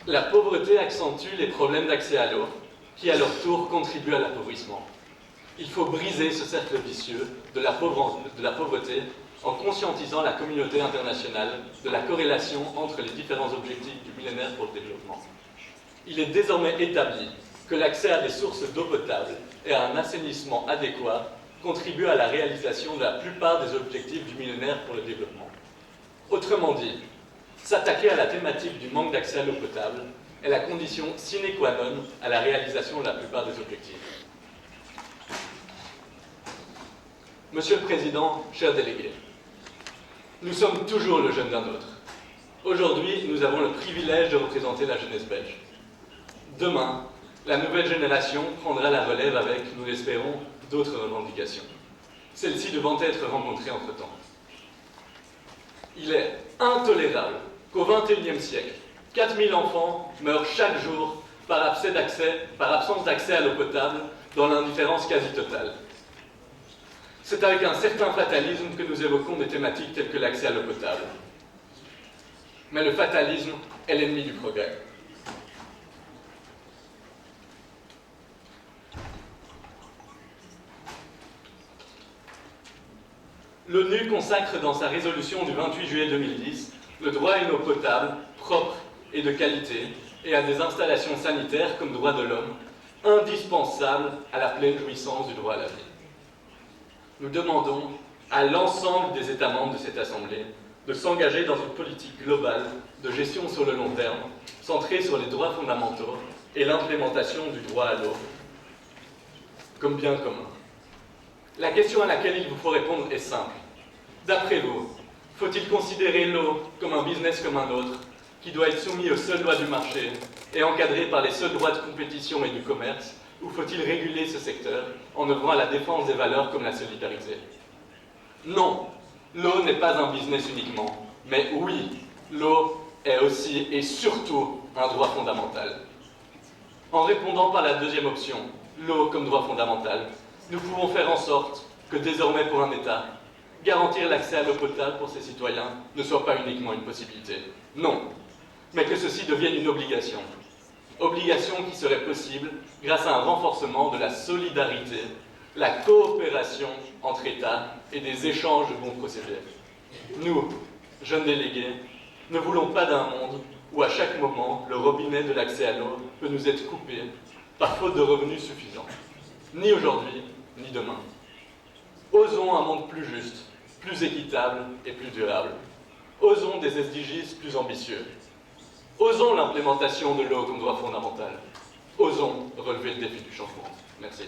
La pauvreté accentue les problèmes d'accès à l'eau, qui à leur tour contribuent à l'appauvrissement. Il faut briser ce cercle vicieux de la pauvreté en conscientisant la communauté internationale de la corrélation entre les différents objectifs du millénaire pour le développement. Il est désormais établi que l'accès à des sources d'eau potable et à un assainissement adéquat contribue à la réalisation de la plupart des objectifs du millénaire pour le développement. Autrement dit, s'attaquer à la thématique du manque d'accès à l'eau potable est la condition sine qua non à la réalisation de la plupart des objectifs. Monsieur le Président, chers délégués, nous sommes toujours le jeune d'un autre. Aujourd'hui, nous avons le privilège de représenter la jeunesse belge. Demain, la nouvelle génération prendra la relève avec, nous l'espérons, d'autres revendications. Celles-ci devant être rencontrées entre-temps. Il est intolérable qu'au XXIe siècle, 4000 enfants meurent chaque jour par absence d'accès à l'eau potable dans l'indifférence quasi totale. C'est avec un certain fatalisme que nous évoquons des thématiques telles que l'accès à l'eau potable. Mais le fatalisme est l'ennemi du progrès. L'ONU consacre dans sa résolution du 28 juillet 2010 le droit à une eau potable, propre et de qualité, et à des installations sanitaires comme droit de l'homme, indispensables à la pleine jouissance du droit à la vie. Nous demandons à l'ensemble des États membres de cette Assemblée de s'engager dans une politique globale de gestion sur le long terme, centrée sur les droits fondamentaux et l'implémentation du droit à l'eau comme bien commun. La question à laquelle il vous faut répondre est simple. D'après vous, faut-il considérer l'eau comme un business comme un autre, qui doit être soumis aux seules lois du marché et encadré par les seuls droits de compétition et du commerce, ou faut-il réguler ce secteur en œuvrant à la défense des valeurs comme la solidarité? Non, l'eau n'est pas un business uniquement, mais oui, l'eau est aussi et surtout un droit fondamental. En répondant par la deuxième option, l'eau comme droit fondamental, nous pouvons faire en sorte que désormais pour un État, garantir l'accès à l'eau potable pour ses citoyens ne soit pas uniquement une possibilité. Non, mais que ceci devienne une obligation. Obligation qui serait possible grâce à un renforcement de la solidarité, la coopération entre États et des échanges de bons procédés. Nous, jeunes délégués, ne voulons pas d'un monde où à chaque moment le robinet de l'accès à l'eau peut nous être coupé par faute de revenus suffisants. Ni aujourd'hui, ni demain. Osons un monde plus juste, plus équitable et plus durable. Osons des SDGs plus ambitieux. Osons l'implémentation de l'eau comme droit fondamental. Osons relever le défi du changement. Merci.